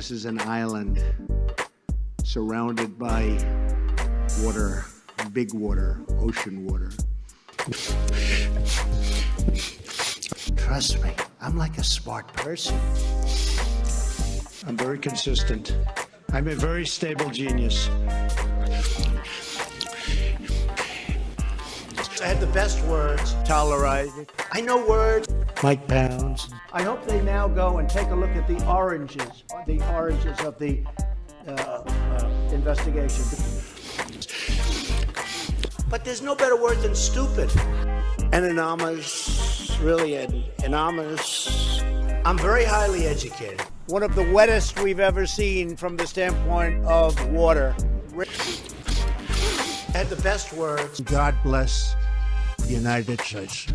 This is an island surrounded by water, big water, ocean water. Trust me, I'm like a smart person. I'm very consistent. I'm a very stable genius. I had the best words. Tolerized. I know words. Mike Pounds. I hope they now go and take a look at the oranges of the investigation. But there's no better word than stupid. Anonymous, really anonymous. I'm very highly educated. One of the wettest we've ever seen from the standpoint of water. Had the best words. God bless the United States.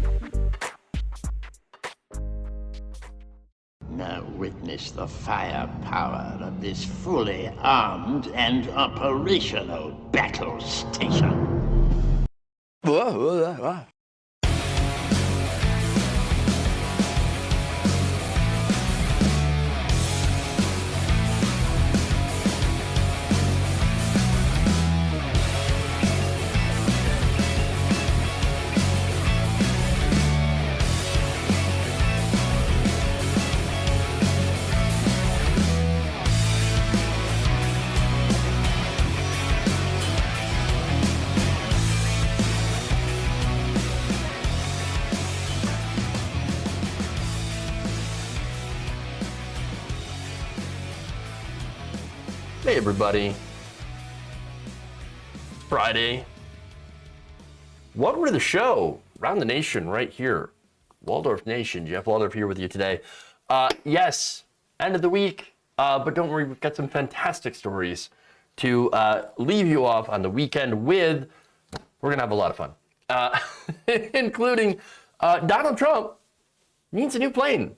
Now witness the firepower of this fully armed and operational battle station. Whoa. Hey everybody, it's Friday. Welcome to the show, Around the Nation right here. Waldorf Nation, Jeff Waldorf here with you today. Yes, end of the week, but don't worry, we've got some fantastic stories to leave you off on the weekend with. We're gonna have a lot of fun, including Donald Trump needs a new plane.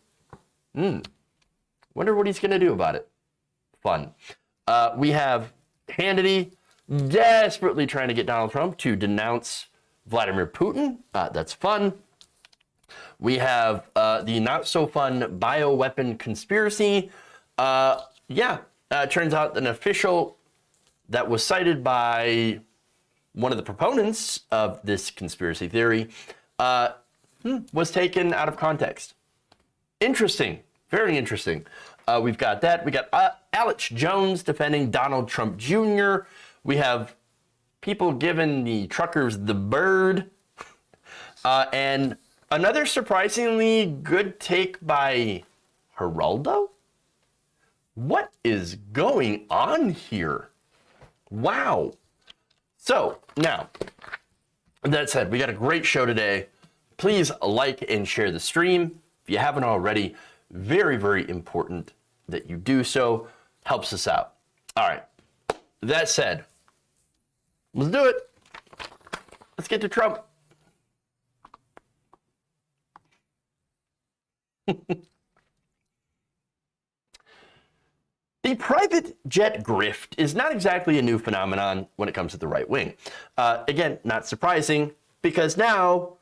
Wonder what he's gonna do about it. Fun. We have Hannity desperately trying to get Donald Trump to denounce Vladimir Putin. That's fun. We have the not-so-fun bioweapon conspiracy. Turns out an official that was cited by one of the proponents of this conspiracy theory was taken out of context. Interesting. Very interesting. We've got that. We got Alex Jones defending Donald Trump Jr. We have people giving the truckers the bird. And another surprisingly good take by Geraldo. What is going on here? Wow. So now, that said, we got a great show today. Please like and share the stream. If you haven't already, very, very important that you do so. Helps us out. All right. That said, let's do it. Let's get to Trump. The private jet grift is not exactly a new phenomenon when it comes to the right wing. Again, not surprising, because now,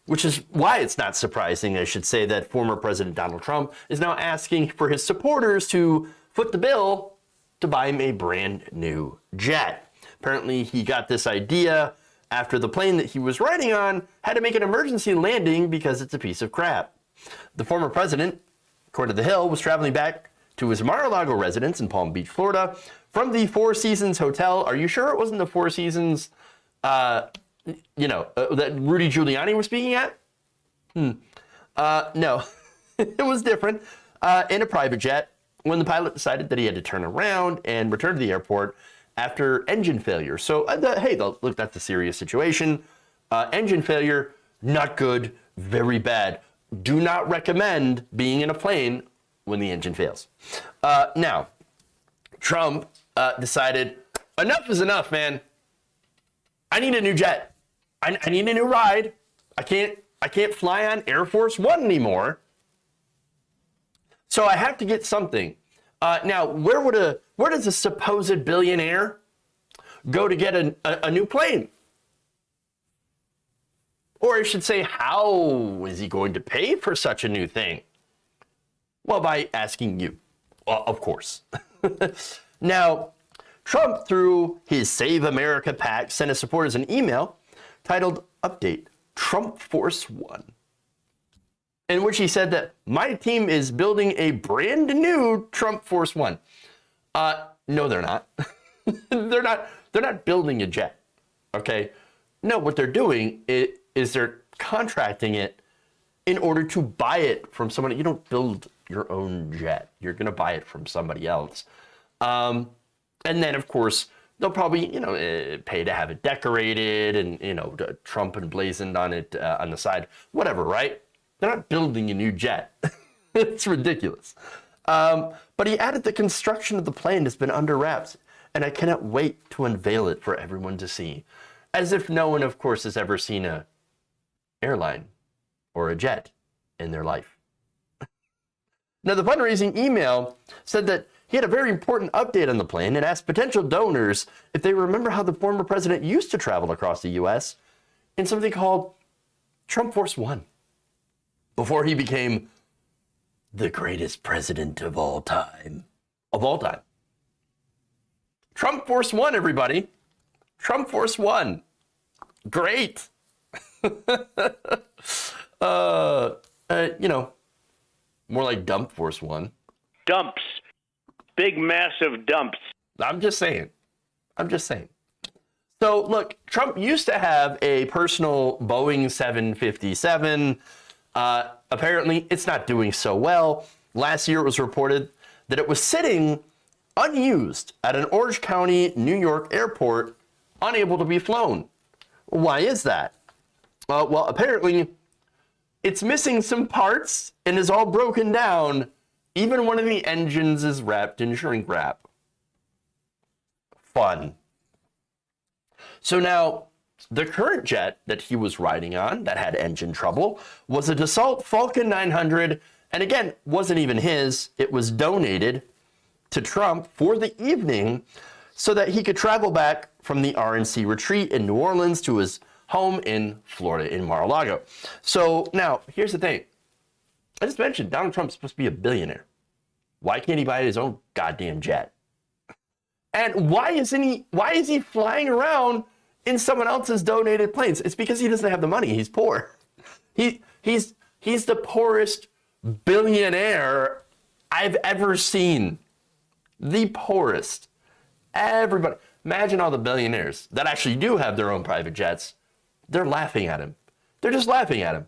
which is why it's not surprising, I should say, that former President Donald Trump is now asking for his supporters to foot the bill to buy him a brand new jet. Apparently, he got this idea after the plane that he was riding on had to make an emergency landing because it's a piece of crap. The former president, according to The Hill, was traveling back to his Mar-a-Lago residence in Palm Beach, Florida, from the Four Seasons Hotel. Are you sure it wasn't the Four Seasons that Rudy Giuliani was speaking at? No, it was different. In a private jet, when the pilot decided that he had to turn around and return to the airport after engine failure. So, look, that's a serious situation. Engine failure, not good, very bad. Do not recommend being in a plane when the engine fails. Now, Trump decided, enough is enough, man. I need a new jet. I need a new ride. I can't fly on Air Force One anymore. So I have to get something. Now, where does a supposed billionaire go to get a new plane? Or I should say, how is he going to pay for such a new thing? Well, by asking you, of course. Now, Trump, through his Save America PAC, sent his supporters an email titled Update Trump Force One, in which he said that my team is building a brand new Trump Force One. No, they're not. They're not building a jet. Okay. No, what they're doing is they're contracting it in order to buy it from somebody. You don't build your own jet. You're going to buy it from somebody else. And then, of course, they'll probably, pay to have it decorated and, Trump emblazoned on it on the side, whatever, right? They're not building a new jet. It's ridiculous. But he added the construction of the plane has been under wraps, and I cannot wait to unveil it for everyone to see. As if no one, of course, has ever seen a airline or a jet in their life. Now, the fundraising email said that he had a very important update on the plane and asked potential donors if they remember how the former president used to travel across the U.S. in something called Trump Force One before he became the greatest president of all time. Of all time. Trump Force One, everybody. Trump Force One. Great. More like Dump Force One. Dumps. Big, massive dumps. I'm just saying. So, look, Trump used to have a personal Boeing 757. Apparently, it's not doing so well. Last year, it was reported that it was sitting unused at an Orange County, New York airport, unable to be flown. Why is that? Well, apparently, it's missing some parts and is all broken down. Even one of the engines is wrapped in shrink wrap. Fun. So now, the current jet that he was riding on that had engine trouble was a Dassault Falcon 900, and again, wasn't even his. It was donated to Trump for the evening so that he could travel back from the RNC retreat in New Orleans to his home in Florida in Mar-a-Lago. So now, here's the thing. I just mentioned Donald Trump's supposed to be a billionaire. Why can't he buy his own goddamn jet? And why is he flying around in someone else's donated planes? It's because he doesn't have the money. He's poor. He's the poorest billionaire I've ever seen. The poorest. Everybody. Imagine all the billionaires that actually do have their own private jets. They're laughing at him. They're just laughing at him.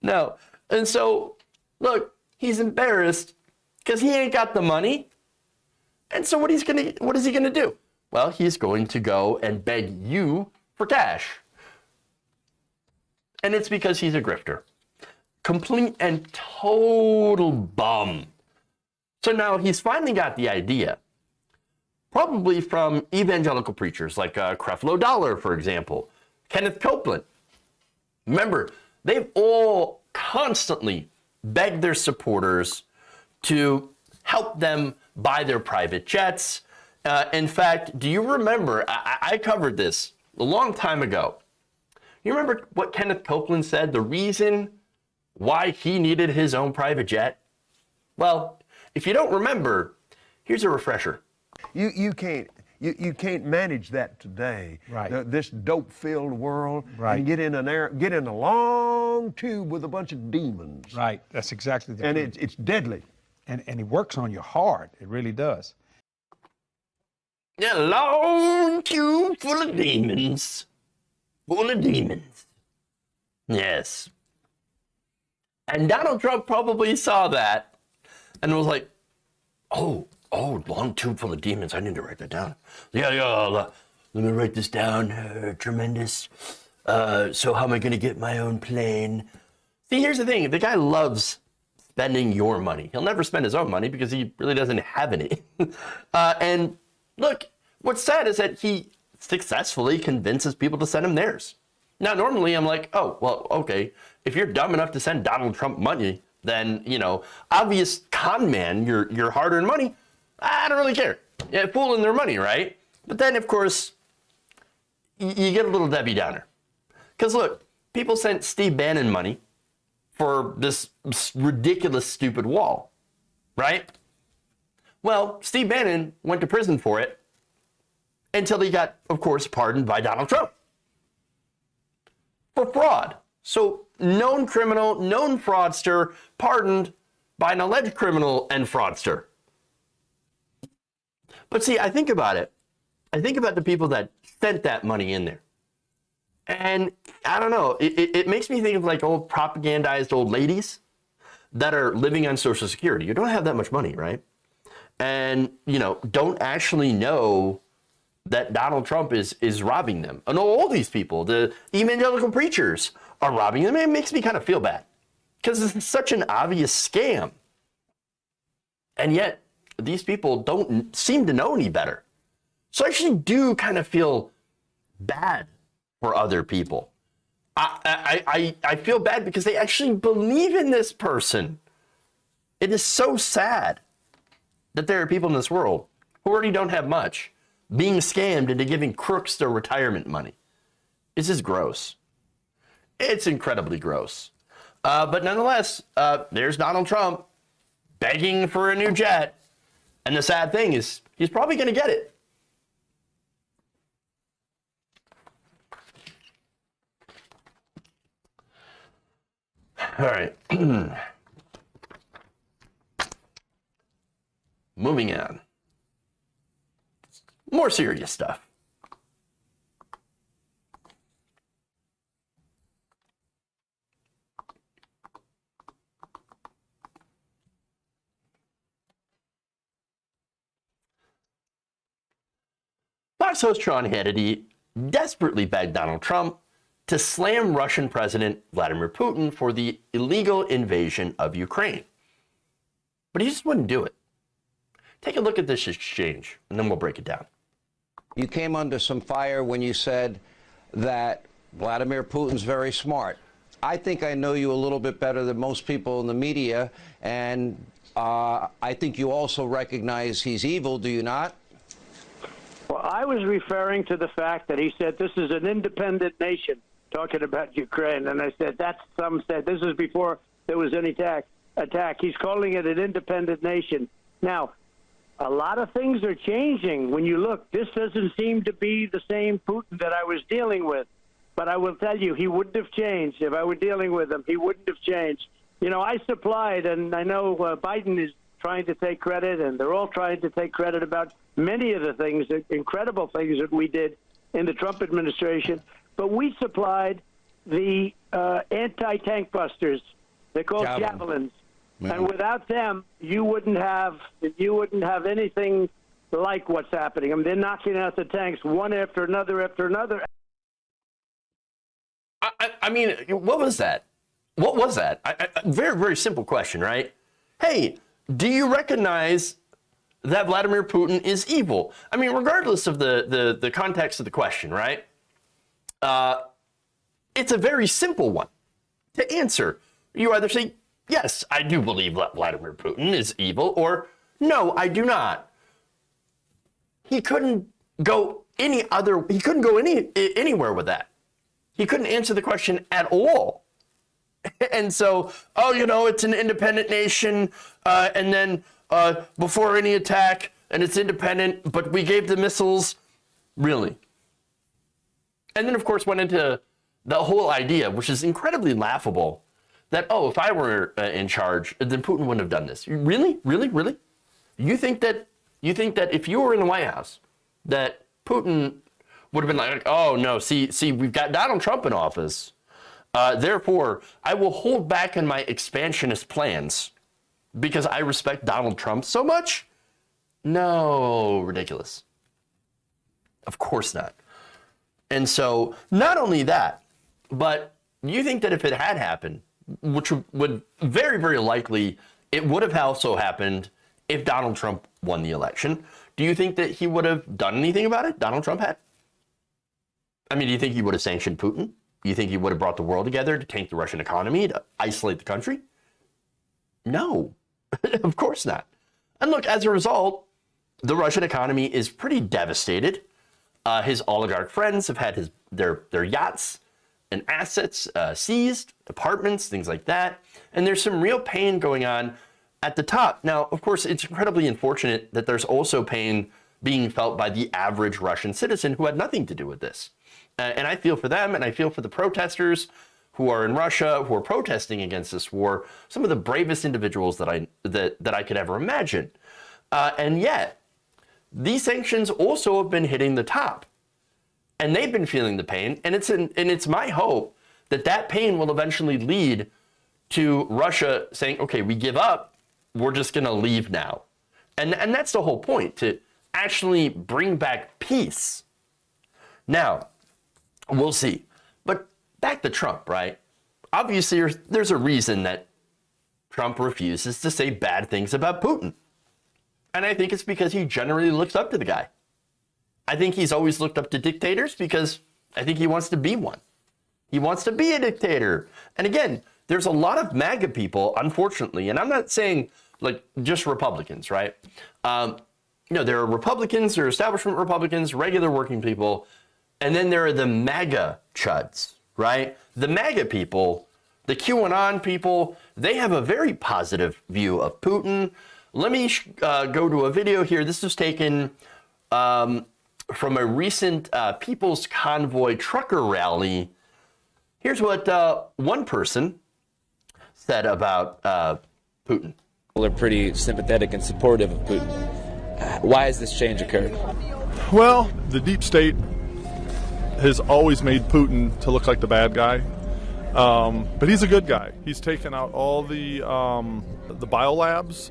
No. And so, look, he's embarrassed because he ain't got the money. And so what is he gonna do? Well, he's going to go and beg you for cash. And it's because he's a grifter. Complete and total bum. So now he's finally got the idea, probably from evangelical preachers like Creflo Dollar, for example, Kenneth Copeland. Remember, they've all constantly begged their supporters to help them buy their private jets. In fact, do you remember, I covered this a long time ago. You remember what Kenneth Copeland said, the reason why he needed his own private jet? Well, if you don't remember, here's a refresher. You can't manage that today. Right. This dope-filled world. Right. And get in a long tube with a bunch of demons. Right, that's exactly the And truth. it's deadly. And he works on you hard. It really does. A long tube full of demons. Full of demons. Yes. And Donald Trump probably saw that and was like, oh, long tube full of demons. I need to write that down. Yeah, let me write this down. Tremendous. So how am I going to get my own plane? See, here's the thing. The guy loves spending your money. He'll never spend his own money because he really doesn't have any. And look, what's sad is that he successfully convinces people to send him theirs. Now, normally I'm like, oh, well, okay. If you're dumb enough to send Donald Trump money, then, obvious con man, your hard-earned money, I don't really care. Yeah, fooling their money, right? But then, of course, you get a little Debbie Downer. Because look, people sent Steve Bannon money for this ridiculous, stupid wall, right? Well, Steve Bannon went to prison for it until he got, of course, pardoned by Donald Trump for fraud. So known criminal, known fraudster, pardoned by an alleged criminal and fraudster. But see, I think about it. I think about the people that sent that money in there. And I don't know, it makes me think of like old propagandized old ladies that are living on Social Security. You don't have that much money, right? And, you know, don't actually know that Donald Trump is robbing them. And all these people, the evangelical preachers, are robbing them. It makes me kind of feel bad because it's such an obvious scam. And yet, these people don't seem to know any better. So I actually do kind of feel bad for other people. I feel bad because they actually believe in this person. It is so sad that there are people in this world who already don't have much being scammed into giving crooks their retirement money. It's just gross. It's incredibly gross. But nonetheless, there's Donald Trump begging for a new jet. And the sad thing is, he's probably going to get it. All right. Moving on. More serious stuff. Fox host Sean Hannity desperately begged Donald Trump to slam Russian President Vladimir Putin for the illegal invasion of Ukraine. But he just wouldn't do it. Take a look at this exchange, and then we'll break it down. You came under some fire when you said that Vladimir Putin's very smart. I think I know you a little bit better than most people in the media, and I think you also recognize he's evil, do you not? Well, I was referring to the fact that he said this is an independent nation, talking about Ukraine. And I said, some said, this is before there was any attack. He's calling it an independent nation. Now, a lot of things are changing. When you look, this doesn't seem to be the same Putin that I was dealing with. But I will tell you, he wouldn't have changed. If I were dealing with him, he wouldn't have changed. You know, I supplied, and I know Biden is trying to take credit, and they're all trying to take credit about many of the things, the incredible things that we did in the Trump administration. But we supplied the anti-tank busters. They're called javelins. Yeah. And without them, you wouldn't have anything like what's happening. I mean, they're knocking out the tanks one after another after another. I mean, what was that? What was that? Very, very simple question, right? Hey, do you recognize that Vladimir Putin is evil? I mean, regardless of the context of the question, right? It's a very simple one to answer. You either say, yes, I do believe that Vladimir Putin is evil, or no, I do not. He couldn't go anywhere with that. He couldn't answer the question at all. And so, it's an independent nation, and then before any attack, and it's independent, but we gave the missiles. Really? And then, of course, went into the whole idea, which is incredibly laughable, that, if I were in charge, then Putin wouldn't have done this. Really? Really? Really? You think that if you were in the White House, that Putin would have been like, oh, no, see, we've got Donald Trump in office. Therefore, I will hold back on my expansionist plans because I respect Donald Trump so much? No, ridiculous. Of course not. And so, not only that, but you think that if it had happened, which would very, very likely, it would have also happened if Donald Trump won the election. Do you think that he would have done anything about it? Donald Trump had? I mean, do you think he would have sanctioned Putin? Do you think he would have brought the world together to tank the Russian economy, to isolate the country? No, of course not. And look, as a result, the Russian economy is pretty devastated. His oligarch friends have had their yachts and assets seized, apartments, things like that. And there's some real pain going on at the top. Now, of course, it's incredibly unfortunate that there's also pain being felt by the average Russian citizen who had nothing to do with this. And I feel for them, and I feel for the protesters who are in Russia, who are protesting against this war, some of the bravest individuals that I could ever imagine. And yet, these sanctions also have been hitting the top. And they've been feeling the pain, and it's my hope that that pain will eventually lead to Russia saying, okay, we give up, we're just going to leave now. And that's the whole point, to actually bring back peace. Now, we'll see. But back to Trump, right? Obviously, there's a reason that Trump refuses to say bad things about Putin. And I think it's because he generally looks up to the guy. I think he's always looked up to dictators because I think he wants to be one. He wants to be a dictator. And again, there's a lot of MAGA people, unfortunately, and I'm not saying like just Republicans, right? There are Republicans, there are establishment Republicans, regular working people, and then there are the MAGA chuds, right? The MAGA people, the QAnon people, they have a very positive view of Putin. Let me go to a video here. This was taken from a recent People's Convoy trucker rally. Here's what one person said about Putin. People are pretty sympathetic and supportive of Putin. Why has this change occurred? Well, the deep state has always made Putin to look like the bad guy, but he's a good guy. He's taken out all the biolabs,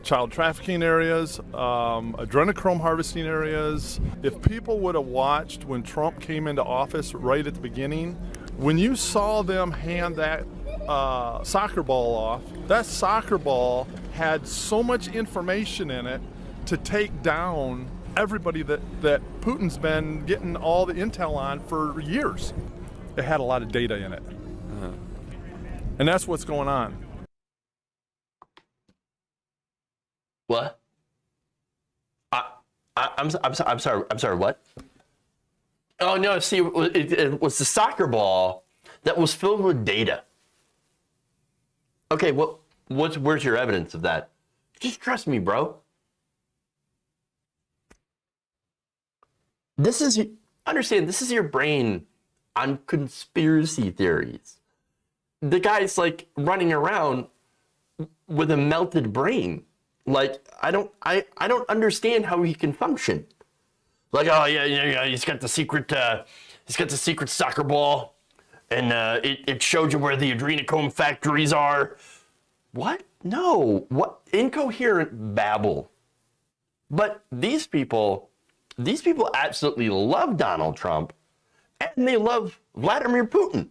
child trafficking areas, adrenochrome harvesting areas. If people would have watched when Trump came into office right at the beginning, when you saw them hand that soccer ball off, that soccer ball had so much information in it to take down everybody that Putin's been getting all the intel on for years. It had a lot of data in it. And that's what's going on. What? I'm sorry, what? Oh, no, see, it was the soccer ball that was filled with data. Okay, where's your evidence of that? Just trust me, bro. Understand, this is your brain on conspiracy theories. The guy's like running around with a melted brain. Like, I don't understand how he can function. Like, oh yeah, he's got the secret soccer ball, and it showed you where the adrenochrome factories are. What? No, what incoherent babble. But these people absolutely love Donald Trump, and they love Vladimir Putin.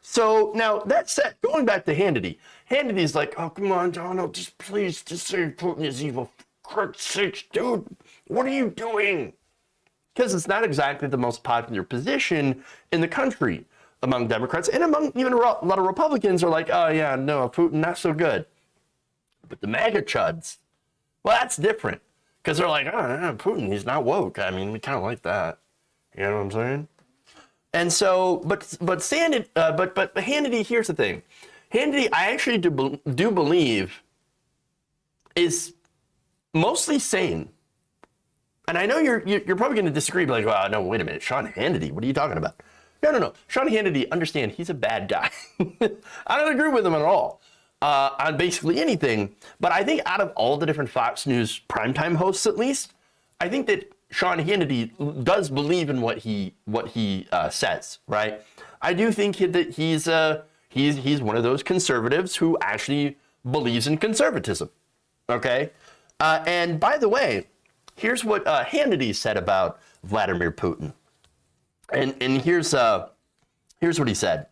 So now that said, going back to Hannity, Hannity's like, oh, come on, Donald, just please, just say Putin is evil. For Christ's sakes, dude, what are you doing? Because it's not exactly the most popular position in the country among Democrats, and among even a lot of Republicans are like, oh yeah, no, Putin, not so good. But the MAGA chuds, well, that's different. Because they're like, oh, Putin, he's not woke. I mean, we kind of like that. You know what I'm saying? And so, but Hannity, here's the thing. Hannity, I actually do believe, is mostly sane. And I know you're probably going to disagree, but like, well, no, wait a minute, Sean Hannity, what are you talking about? No. Sean Hannity, understand, he's a bad guy. I don't agree with him at all on basically anything. But I think out of all the different Fox News primetime hosts, at least, I think that Sean Hannity does believe in what he says, right? I do think that he's one of those conservatives who actually believes in conservatism, okay? And by the way, here's what Hannity said about Vladimir Putin. And here's what he said.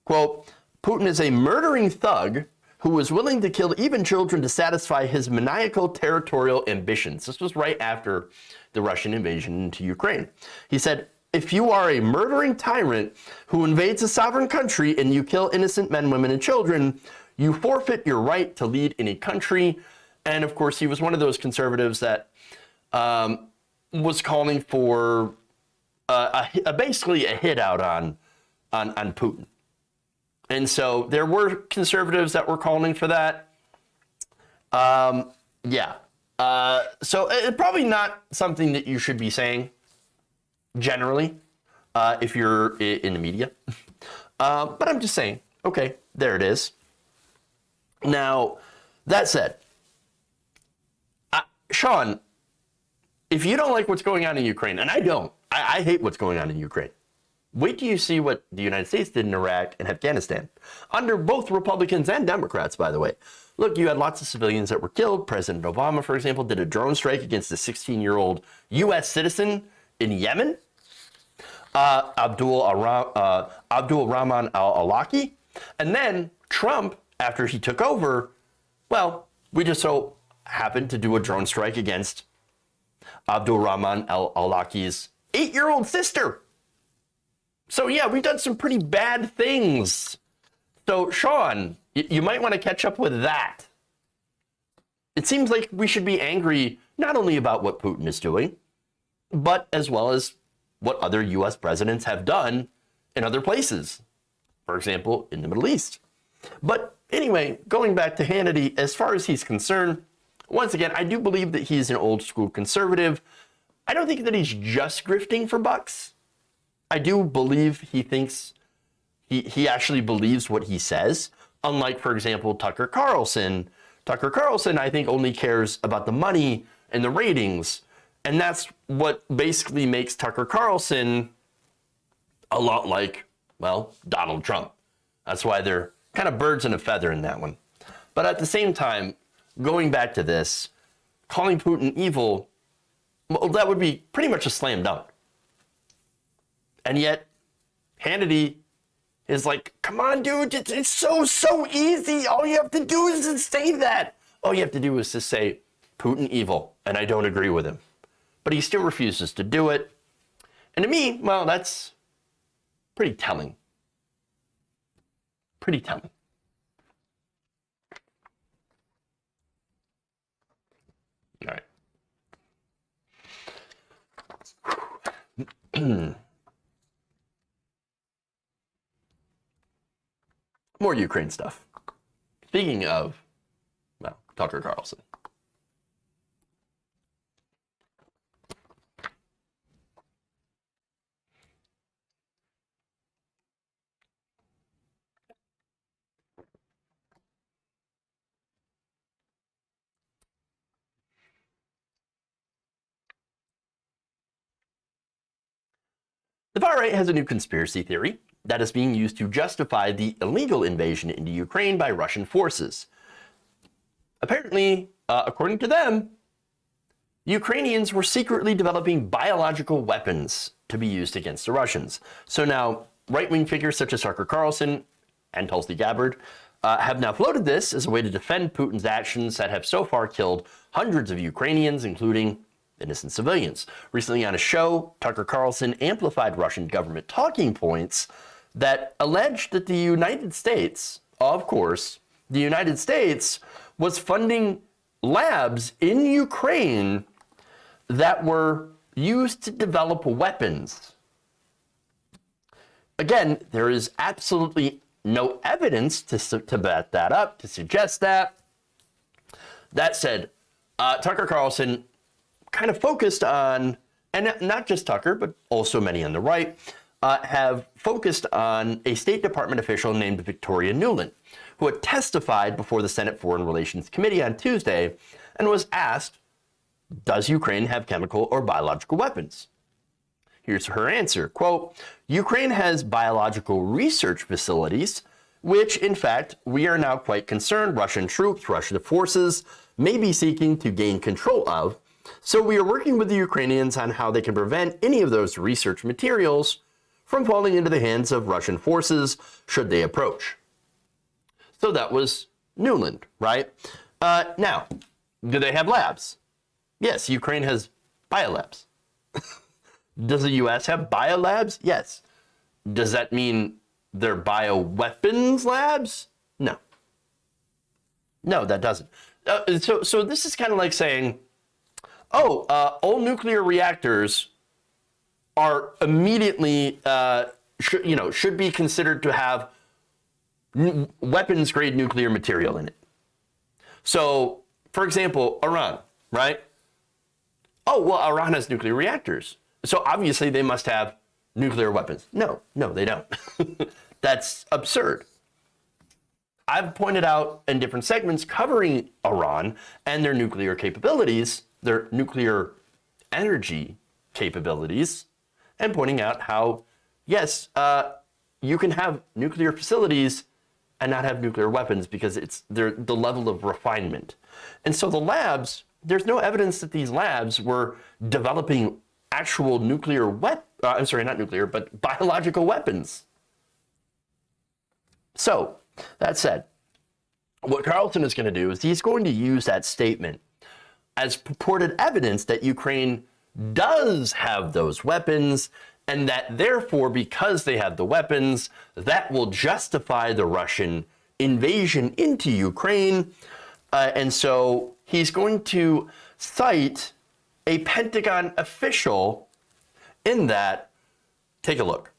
Quote, Putin is a murdering thug who was willing to kill even children to satisfy his maniacal territorial ambitions. This was right after the Russian invasion into Ukraine. He said, if you are a murdering tyrant who invades a sovereign country and you kill innocent men, women, and children, you forfeit your right to lead any country. And of course, he was one of those conservatives that was calling for basically a hit out on Putin. And so there were conservatives that were calling for that. Yeah. So it's probably not something that you should be saying generally if you're in the media. But I'm just saying, okay, there it is. Now, that said, Sean, if you don't like what's going on in Ukraine, and I don't, I hate what's going on in Ukraine. Wait till you see what the United States did in Iraq and Afghanistan, under both Republicans and Democrats, by the way. Look, you had lots of civilians that were killed. President Obama, for example, did a drone strike against a 16-year-old U.S. citizen in Yemen, Abdul Rahman al-Awlaki. And then Trump, after he took over, well, we just so happened to do a drone strike against Abdul Rahman al-Awlaki's 8-year-old sister. So yeah, we've done some pretty bad things. So Sean, you might want to catch up with that. It seems like we should be angry not only about what Putin is doing, but as well as what other U.S. presidents have done in other places. For example, in the Middle East. But anyway, going back to Hannity, as far as he's concerned, once again, I do believe that he's an old school conservative. I don't think that he's just grifting for bucks. I do believe he thinks he actually believes what he says. Unlike, for example, Tucker Carlson. Tucker Carlson, I think, only cares about the money and the ratings. And that's what basically makes Tucker Carlson a lot like, well, Donald Trump. That's why they're kind of birds in a feather in that one. But at the same time, going back to this, calling Putin evil, well, that would be pretty much a slam dunk. And yet, Hannity is like, come on, dude, it's so easy. All you have to do is just say that. All you have to do is just say, Putin evil, and I don't agree with him. But he still refuses to do it. And to me, well, that's pretty telling. Pretty telling. All right. More Ukraine stuff. Speaking of, well, Tucker Carlson. The far right has a new conspiracy theory that is being used to justify the illegal invasion into Ukraine by Russian forces. Apparently, according to them, Ukrainians were secretly developing biological weapons to be used against the Russians. So now, right-wing figures such as Tucker Carlson and Tulsi Gabbard have now floated this as a way to defend Putin's actions that have so far killed hundreds of Ukrainians, including innocent civilians. Recently on a show, Tucker Carlson amplified Russian government talking points that alleged that the United States, of course, the United States was funding labs in Ukraine that were used to develop weapons. Again, there is absolutely no evidence to back that up, to suggest that. That said, Tucker Carlson kind of focused on, and not just Tucker, but also many on the right, have focused on a State Department official named Victoria Nuland, who had testified before the Senate Foreign Relations Committee on Tuesday and was asked, does Ukraine have chemical or biological weapons? Here's her answer, quote, Ukraine has biological research facilities, which in fact, we are now quite concerned Russian troops, Russian forces may be seeking to gain control of. So we are working with the Ukrainians on how they can prevent any of those research materials from falling into the hands of Russian forces should they approach. So that was Nuland, right? Now, do they have labs? Yes, Ukraine has biolabs. Does the U.S. have biolabs? Yes. Does that mean they're bioweapons labs? No. No, that doesn't. So this is kind of like saying, all nuclear reactors are immediately, should be considered to have weapons-grade nuclear material in it. So For example, Iran, right? Oh, well, Iran has nuclear reactors, so obviously they must have nuclear weapons. No, they don't. That's absurd. I've pointed out in different segments covering Iran and their nuclear capabilities, their nuclear energy capabilities, and pointing out how, yes, you can have nuclear facilities and not have nuclear weapons because it's the level of refinement. And so the labs, there's no evidence that these labs were developing actual nuclear I'm sorry, not nuclear, but biological weapons. So, that said, what Carlson is going to do is he's going to use that statement as purported evidence that Ukraine does have those weapons, and that therefore, because they have the weapons, that will justify the Russian invasion into Ukraine. And so he's going to cite a Pentagon official in that. Take a look.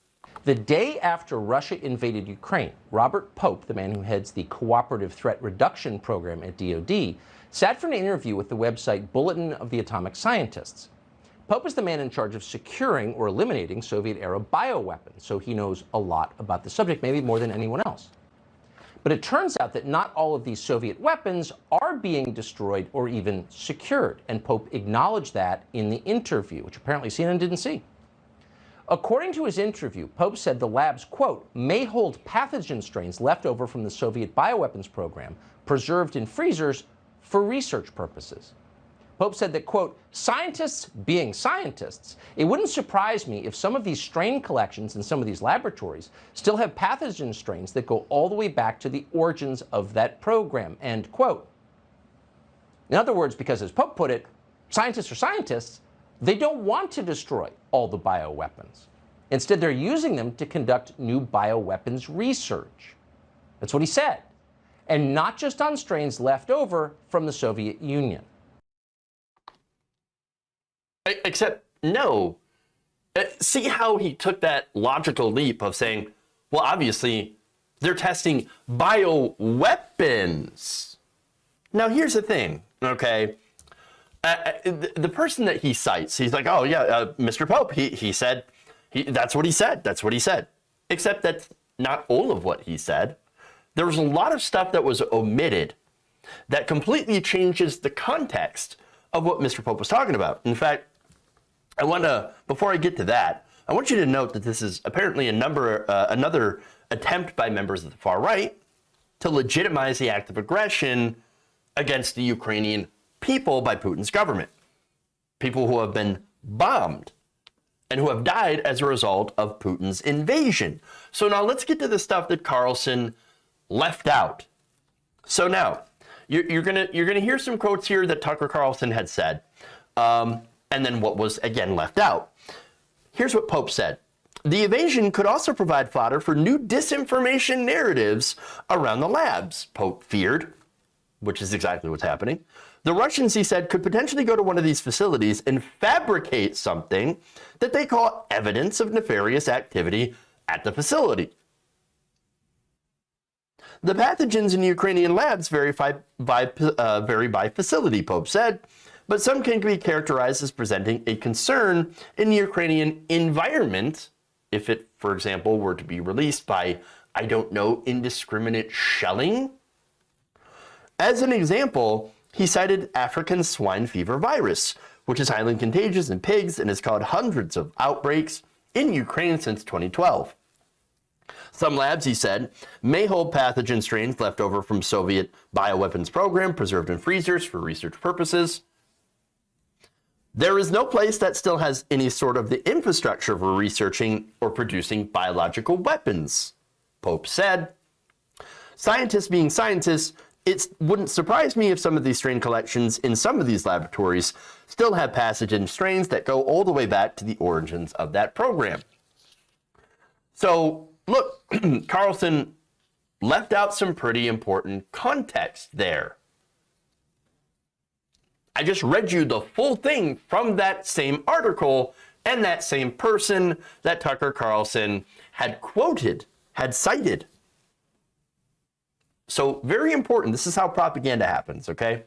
The day after Russia invaded Ukraine, Robert Pope, the man who heads the Cooperative Threat Reduction Program at DoD, sat for an interview with the website Bulletin of the Atomic Scientists. Pope is the man in charge of securing or eliminating Soviet-era bioweapons, so he knows a lot about the subject, maybe more than anyone else. But it turns out that not all of these Soviet weapons are being destroyed or even secured, and Pope acknowledged that in the interview, which apparently CNN didn't see. According to his interview, Pope said the labs, quote, may hold pathogen strains left over from the Soviet bioweapons program, preserved in freezers for research purposes. Pope said that, quote, scientists being scientists, it wouldn't surprise me if some of these strain collections in some of these laboratories still have pathogen strains that go all the way back to the origins of that program, end quote. In other words, because as Pope put it, scientists are scientists, they don't want to destroy all the bioweapons. Instead, they're using them to conduct new bioweapons research. That's what he said. And not just on strains left over from the Soviet Union. Except, no. See how he took that logical leap of saying, well, obviously, they're testing bioweapons. Now, here's the thing, okay? The person that he cites, he's like, oh, yeah, Mr. Pope, he said, that's what he said. That's what he said. Except that's not all of what he said. There was a lot of stuff that was omitted that completely changes the context of what Mr. Pope was talking about. In fact, I want to, before I get to that, I want you to note that this is apparently another attempt by members of the far right to legitimize the act of aggression against the Ukrainian people by Putin's government. People who have been bombed and who have died as a result of Putin's invasion. So now let's get to the stuff that Carlson left out. So now, you're gonna hear some quotes here that Tucker Carlson had said, and then what was again left out. Here's what Pope said. The invasion could also provide fodder for new disinformation narratives around the labs, Pope feared, which is exactly what's happening. The Russians, he said, could potentially go to one of these facilities and fabricate something that they call evidence of nefarious activity at the facility. The pathogens in Ukrainian labs vary by facility, Pope said, but some can be characterized as presenting a concern in the Ukrainian environment if it, for example, were to be released by, I don't know, indiscriminate shelling. As an example, he cited African swine fever virus, which is highly contagious in pigs and has caused hundreds of outbreaks in Ukraine since 2012. Some labs, he said, may hold pathogen strains left over from Soviet bioweapons program preserved in freezers for research purposes. There is no place that still has any sort of the infrastructure for researching or producing biological weapons, Pope said. Scientists being scientists, it wouldn't surprise me if some of these strain collections in some of these laboratories still have pathogen strains that go all the way back to the origins of that program. So, look, Carlson left out some pretty important context there. I just read you the full thing from that same article and that same person that Tucker Carlson had quoted, had cited. So very important. This is how propaganda happens, okay?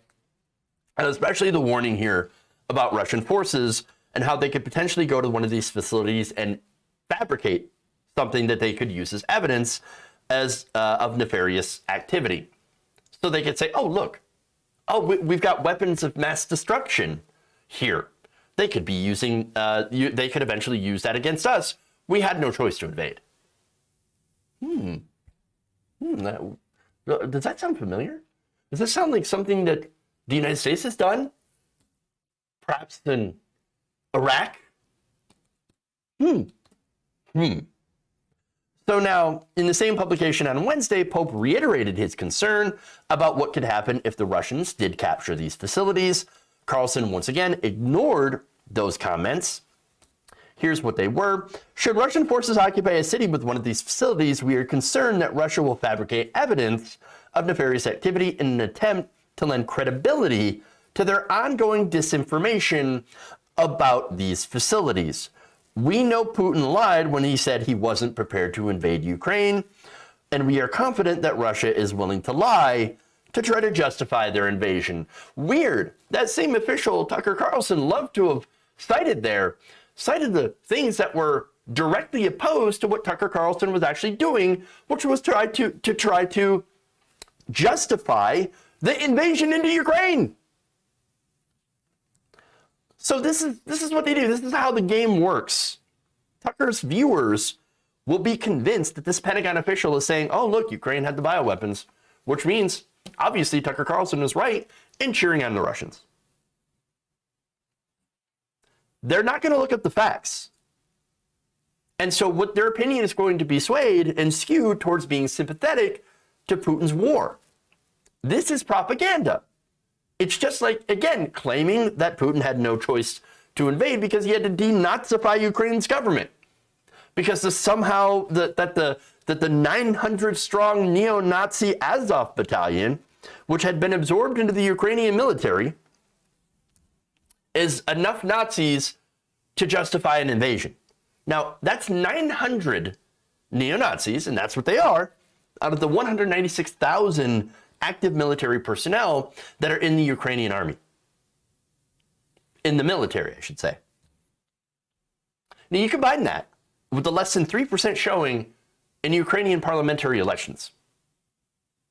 and especially the warning here about Russian forces and how they could potentially go to one of these facilities and fabricate something that they could use as evidence as of nefarious activity. So they could say, oh, look, we've got weapons of mass destruction here. They could be using, they could eventually use that against us. We had no choice to invade. Does that sound familiar? Does that sound like something that the United States has done? Perhaps in Iraq? So now, in the same publication on Wednesday, Pope reiterated his concern about what could happen if the Russians did capture these facilities. Carlson once again ignored those comments. Here's what they were. Should Russian forces occupy a city with one of these facilities, we are concerned that Russia will fabricate evidence of nefarious activity in an attempt to lend credibility to their ongoing disinformation about these facilities. We know Putin lied when he said he wasn't prepared to invade Ukraine, and we are confident that Russia is willing to lie to try to justify their invasion. Weird. That same official, Tucker Carlson, loved to have cited the things that were directly opposed to what Tucker Carlson was actually doing, which was try to justify the invasion into Ukraine. So this is what they do. This is how the game works. Tucker's viewers will be convinced that this Pentagon official is saying, oh, look, Ukraine had the bioweapons, which means, obviously, Tucker Carlson is right in cheering on the Russians. They're not going to look at the facts. And so what their opinion is going to be swayed and skewed towards being sympathetic to Putin's war. This is propaganda. It's just like, again, claiming that Putin had no choice to invade because he had to denazify Ukraine's government. Because somehow that the 900-strong neo-Nazi Azov battalion, which had been absorbed into the Ukrainian military, is enough Nazis to justify an invasion. Now, that's 900 neo-Nazis, and that's what they are, out of the 196,000 active military personnel that are in the Ukrainian army. In the military, I should say. Now, you combine that with the less than 3% showing in Ukrainian parliamentary elections.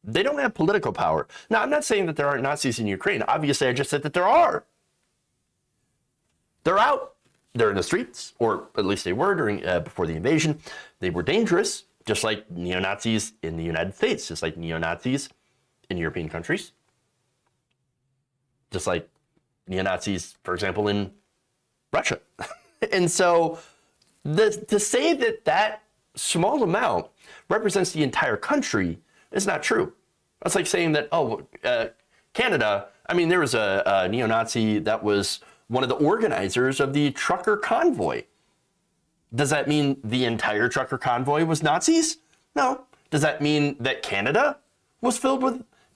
They don't have political power. Now, I'm not saying that there aren't Nazis in Ukraine. Obviously, I just said that there are. They're out. They're in the streets, or at least they were before the invasion. They were dangerous, just like neo-Nazis in the United States, just like neo-Nazis in European countries, just like neo-Nazis, for example, in Russia. And so to say that small amount represents the entire country is not true. That's like saying that, Canada, I mean, there was a neo-Nazi that was one of the organizers of the trucker convoy. Does that mean the entire trucker convoy was Nazis? No. Does that mean that Canada was filled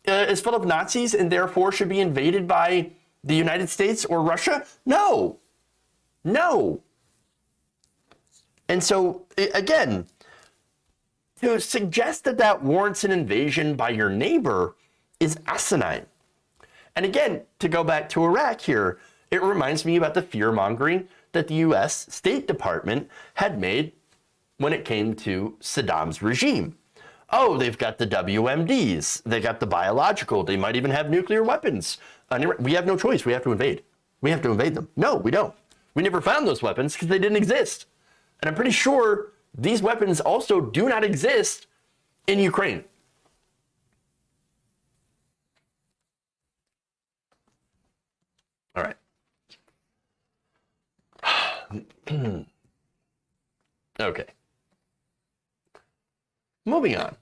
of Nazis and therefore should be invaded by the United States or Russia? No. No. And so, again, to suggest that warrants an invasion by your neighbor is asinine. And again, to go back to Iraq here, it reminds me about the fear-mongering that the U.S. State Department had made when it came to Saddam's regime. Oh, they've got the WMDs, they got the biological, they might even have nuclear weapons. We have no choice, we have to invade. We have to invade them. No, we don't. We never found those weapons because they didn't exist. And I'm pretty sure these weapons also do not exist in Ukraine. All right. Okay. Moving on.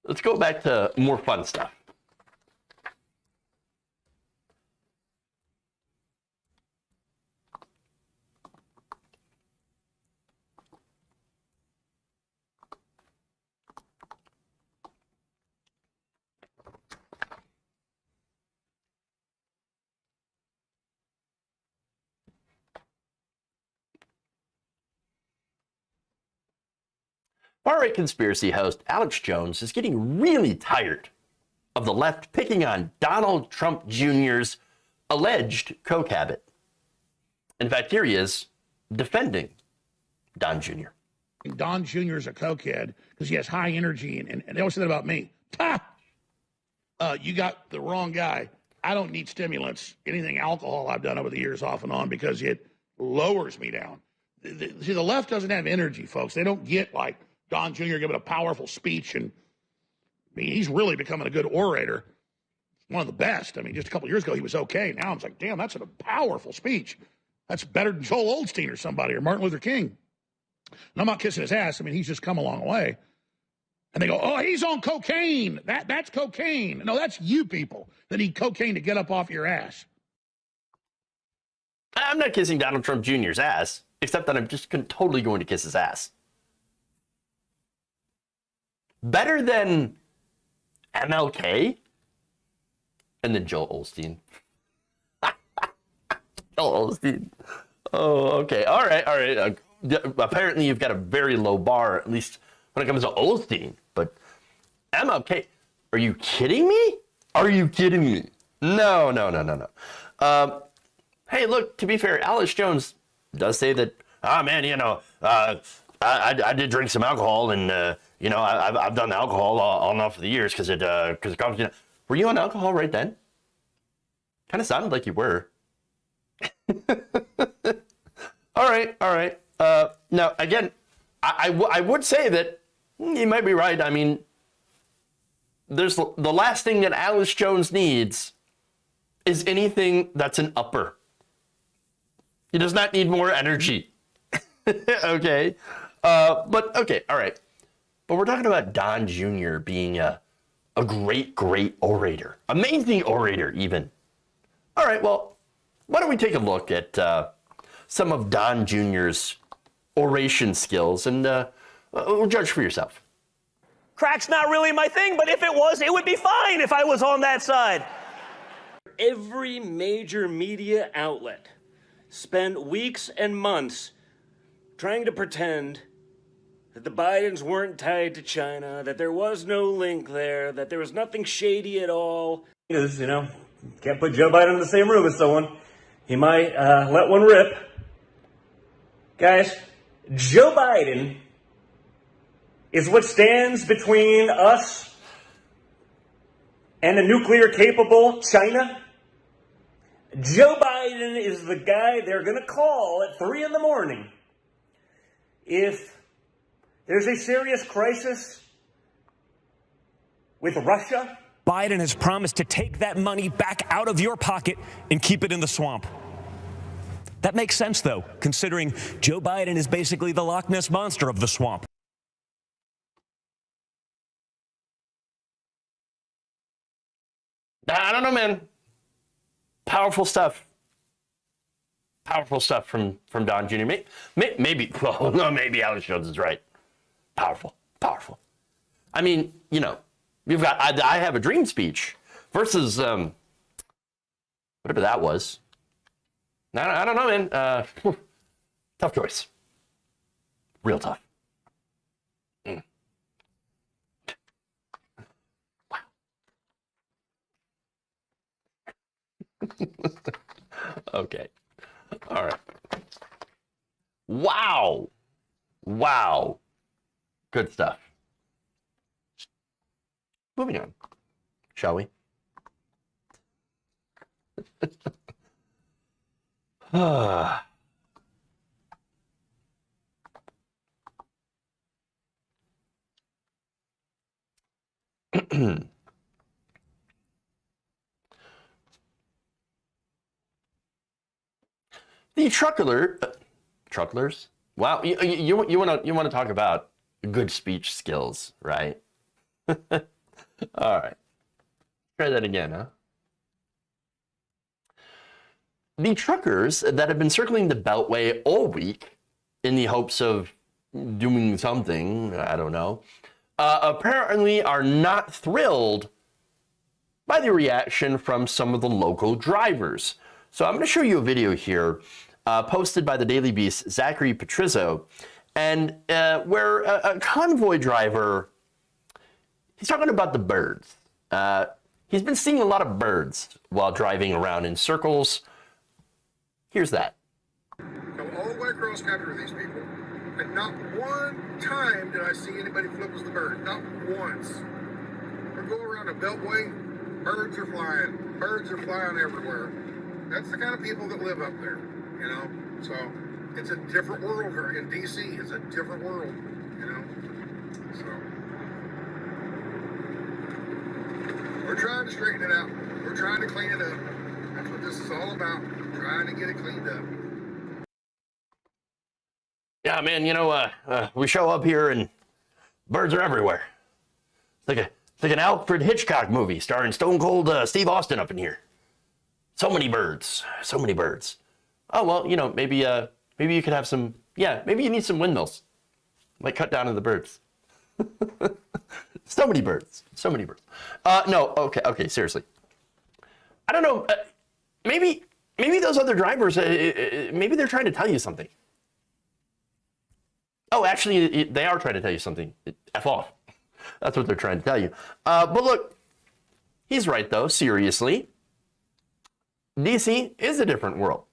Let's go back to more fun stuff. Far-right conspiracy host Alex Jones is getting really tired of the left picking on Donald Trump Jr.'s alleged coke habit. In fact, here he is defending Don Jr. Don Jr. is a cokehead because he has high energy, and they always say that about me. You got the wrong guy. I don't need stimulants, anything alcohol I've done over the years off and on because it lowers me down. See, the left doesn't have energy, folks. They don't get like Don Jr. giving a powerful speech, and I mean, he's really becoming a good orator. One of the best. I mean, just a couple years ago, he was okay. Now I'm like, damn, that's a powerful speech. That's better than Joel Osteen or somebody or Martin Luther King. And I'm not kissing his ass. I mean, he's just come a long way. And they go, oh, he's on cocaine. That's cocaine. No, that's you people that need cocaine to get up off your ass. I'm not kissing Donald Trump Jr.'s ass, except that I'm just totally going to kiss his ass. Better than MLK and then Joel Osteen. Joel Osteen. Oh, okay. All right. Apparently, you've got a very low bar, at least when it comes to Osteen. But MLK, are you kidding me? Are you kidding me? No. Hey, look, to be fair, Alex Jones does say that, I did drink some alcohol, and, I've done alcohol on and off for the years because it comes, Were you on alcohol right then? Kind of sounded like you were. All right. Now, again, I would say that you might be right. I mean, there's the last thing that Alex Jones needs is anything that's an upper. He does not need more energy. Okay. But okay, all right. But we're talking about Don Jr. being a great orator. Amazing orator, even. All right, well, why don't we take a look at some of Don Jr.'s oration skills and judge for yourself. Crack's not really my thing, but if it was, it would be fine if I was on that side. Every major media outlet spent weeks and months trying to pretend that the Bidens weren't tied to China, that there was no link there, that there was nothing shady at all. Can't put Joe Biden in the same room as someone. He might let one rip. Guys, Joe Biden is what stands between us and a nuclear-capable China. Joe Biden is the guy they're going to call at 3 a.m. if there's a serious crisis with Russia. Biden has promised to take that money back out of your pocket and keep it in the swamp. That makes sense, though, considering Joe Biden is basically the Loch Ness Monster of the swamp. I don't know, man. Powerful stuff from Don Jr. Maybe Alex Jones is right. Powerful. I mean, you've got I Have a Dream speech versus whatever that was. I don't know, man. Tough choice. Real tough. Wow. Okay. All right. Wow. Good stuff. Moving on, shall we? The trucklers. Wow, you want to talk about good speech skills, right? All right. Try that again, huh? The truckers that have been circling the Beltway all week in the hopes of doing something, I don't know, apparently are not thrilled by the reaction from some of the local drivers. So I'm going to show you a video here posted by the Daily Beast's Zachary Patrizzo, and where a convoy driver, he's talking about the birds. He's been seeing a lot of birds while driving around in circles. Here's that. Go all the way across country with these people, and not one time did I see anybody flip as the bird. Not once. Or go around a beltway, birds are flying. Birds are flying everywhere. That's the kind of people that live up there, you know? So it's a different world here in D.C. It's a different world, you know? So we're trying to straighten it out. We're trying to clean it up. That's what this is all about, trying to get it cleaned up. Yeah, man, you know, we show up here and birds are everywhere. It's like an Alfred Hitchcock movie starring Stone Cold Steve Austin up in here. So many birds, so many birds. Oh, well, you know, maybe you could have some, maybe you need some windmills. Like cut down on the birds. So many birds, so many birds. No, okay, seriously. I don't know, maybe those other drivers, maybe they're trying to tell you something. Oh, actually, they are trying to tell you something. F off. That's what they're trying to tell you. But look, he's right, though, seriously. DC is a different world.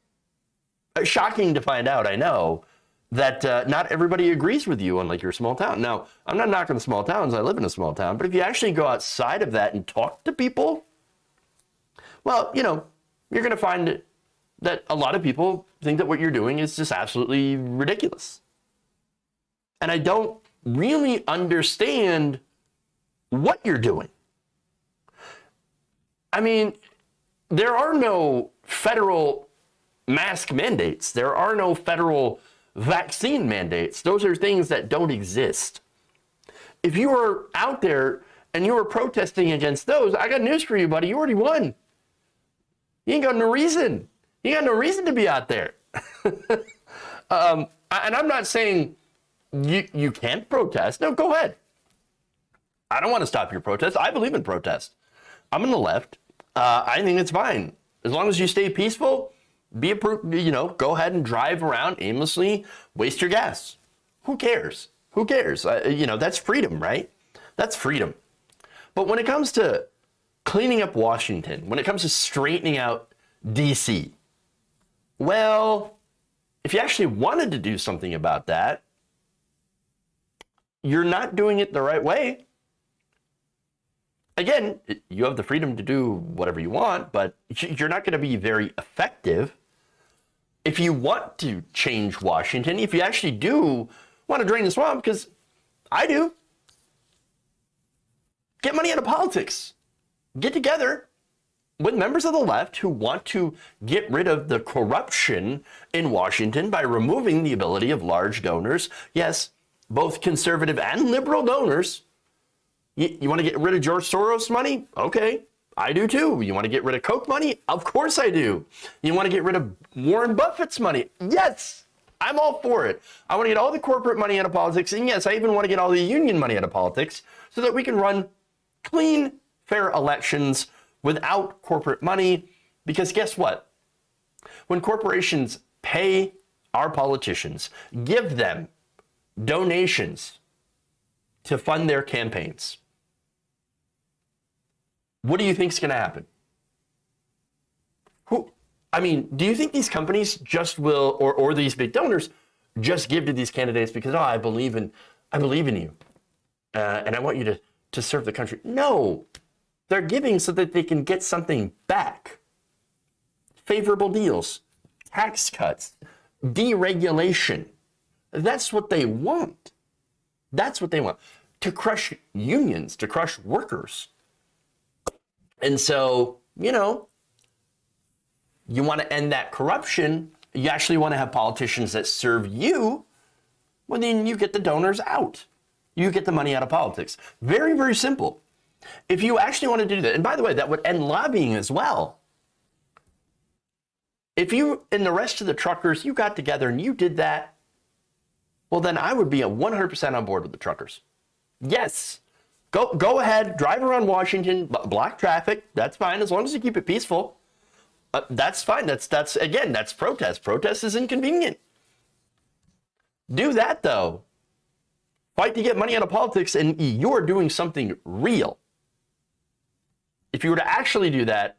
Shocking to find out, I know, that not everybody agrees with you on like your small town. Now, I'm not knocking the small towns. I live in a small town. But if you actually go outside of that and talk to people, well, you know, you're going to find that a lot of people think that what you're doing is just absolutely ridiculous. And I don't really understand what you're doing. I mean, there are no federal mask mandates. There are no federal vaccine mandates. Those are things that don't exist. If you were out there and you were protesting against those, I got news for you, buddy. You already won. You ain't got no reason. You got no reason to be out there. And I'm not saying you can't protest. No, go ahead. I don't want to stop your protest. I believe in protest. I'm on the left. I think it's fine. As long as you stay peaceful, go ahead and drive around aimlessly, waste your gas. Who cares? Who cares? That's freedom, right? That's freedom. But when it comes to cleaning up Washington, when it comes to straightening out DC, well, if you actually wanted to do something about that, you're not doing it the right way. Again, you have the freedom to do whatever you want, but you're not going to be very effective. If you want to change Washington, if you actually do want to drain the swamp, because I do, get money out of politics. Get together with members of the left who want to get rid of the corruption in Washington by removing the ability of large donors. Yes, both conservative and liberal donors. You want to get rid of George Soros money? Okay, I do too. You want to get rid of Koch money? Of course I do. You want to get rid of Warren Buffett's money? Yes, I'm all for it. I want to get all the corporate money out of politics. And yes, I even want to get all the union money out of politics so that we can run clean, fair elections without corporate money. Because guess what? When corporations pay our politicians, give them donations to fund their campaigns, what do you think is going to happen? Do you think these companies just will, or these big donors, just give to these candidates because, I believe in you, and I want you to serve the country? No, they're giving so that they can get something back. Favorable deals, tax cuts, deregulation. That's what they want. That's what they want. To crush unions, to crush workers. And so, you want to end that corruption. You actually want to have politicians that serve you. Well, then you get the donors out. You get the money out of politics. Very, very simple. If you actually want to do that, and by the way, that would end lobbying as well. If you and the rest of the truckers, you got together and you did that, well, then I would be 100% on board with the truckers. Yes. Go ahead, drive around Washington, block traffic. That's fine, as long as you keep it peaceful. That's fine. That's protest. Protest is inconvenient. Do that, though. Fight to get money out of politics, and you're doing something real. If you were to actually do that,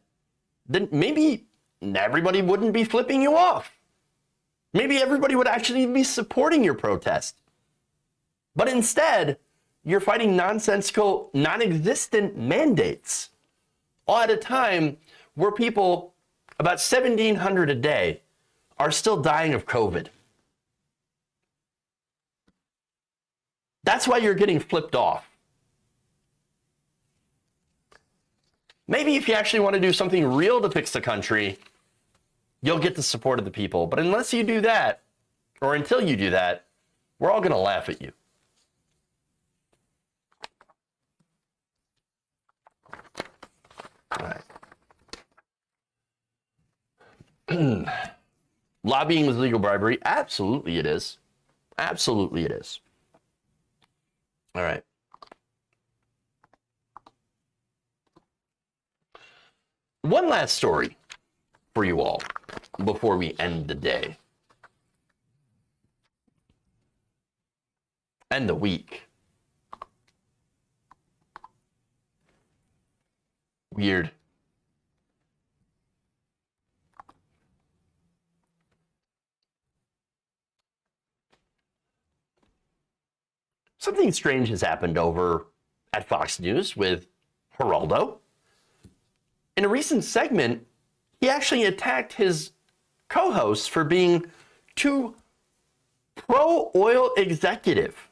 then maybe everybody wouldn't be flipping you off. Maybe everybody would actually be supporting your protest. But instead, you're fighting nonsensical, non-existent mandates, all at a time where people, about 1,700 a day, are still dying of COVID. That's why you're getting flipped off. Maybe if you actually want to do something real to fix the country, you'll get the support of the people. But unless you do that, or until you do that, we're all going to laugh at you. All right. Lobbying was legal bribery. Absolutely it is. Absolutely it is. All right. One last story for you all before we end the day. And the week. Weird. Something strange has happened over at Fox News with Geraldo. In a recent segment, he actually attacked his co-hosts for being too pro-oil executive.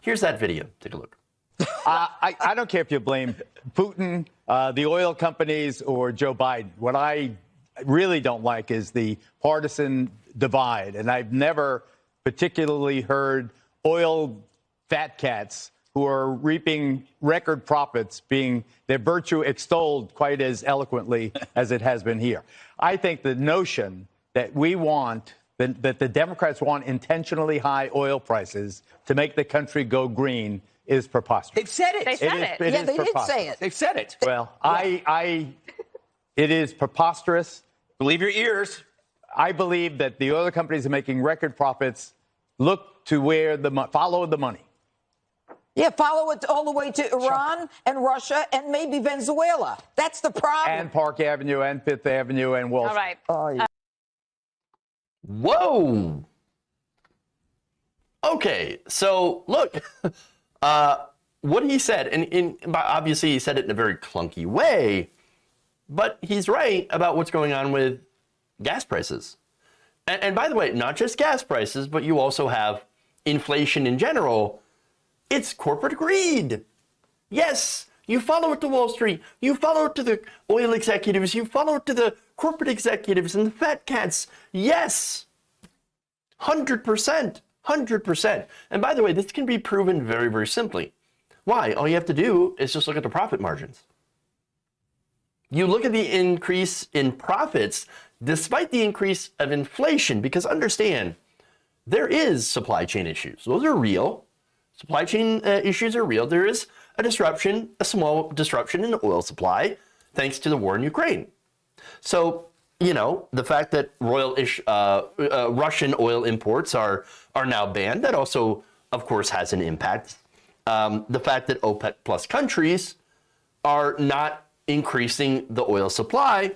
Here's that video. Take a look. I don't care if you blame Putin, the oil companies, or Joe Biden. What I really don't like is the partisan divide. And I've never particularly heard oil fat cats who are reaping record profits being their virtue extolled quite as eloquently as it has been here. I think the notion that we want, that the Democrats want intentionally high oil prices to make the country go green is preposterous. They've said it. They said it. It Yeah, is they did preposterous. say it. They've said it. Well, it is preposterous. Believe your ears. I believe that the oil companies are making record profits. Look to where follow the money. Yeah, follow it all the way to Iran and Russia and maybe Venezuela. That's the problem. And Park Avenue and Fifth Avenue and Wall Street. All right. Oh, yeah. Whoa. Okay, so look, what he said, and obviously he said it in a very clunky way, but he's right about what's going on with gas prices. And by the way, not just gas prices, but you also have inflation in general. It's corporate greed. Yes, you follow it to Wall Street. You follow it to the oil executives. You follow it to the corporate executives and the fat cats. Yes, 100%. 100%. And by the way, this can be proven very, very simply. Why? All you have to do is just look at the profit margins. You look at the increase in profits despite the increase of inflation, because understand, there is supply chain issues. Those are real. Supply chain issues are real. There is a disruption, a small disruption in the oil supply, thanks to the war in Ukraine. So, you know, the fact that Russian oil imports are now banned, that also, of course, has an impact. The fact that OPEC plus countries are not increasing the oil supply,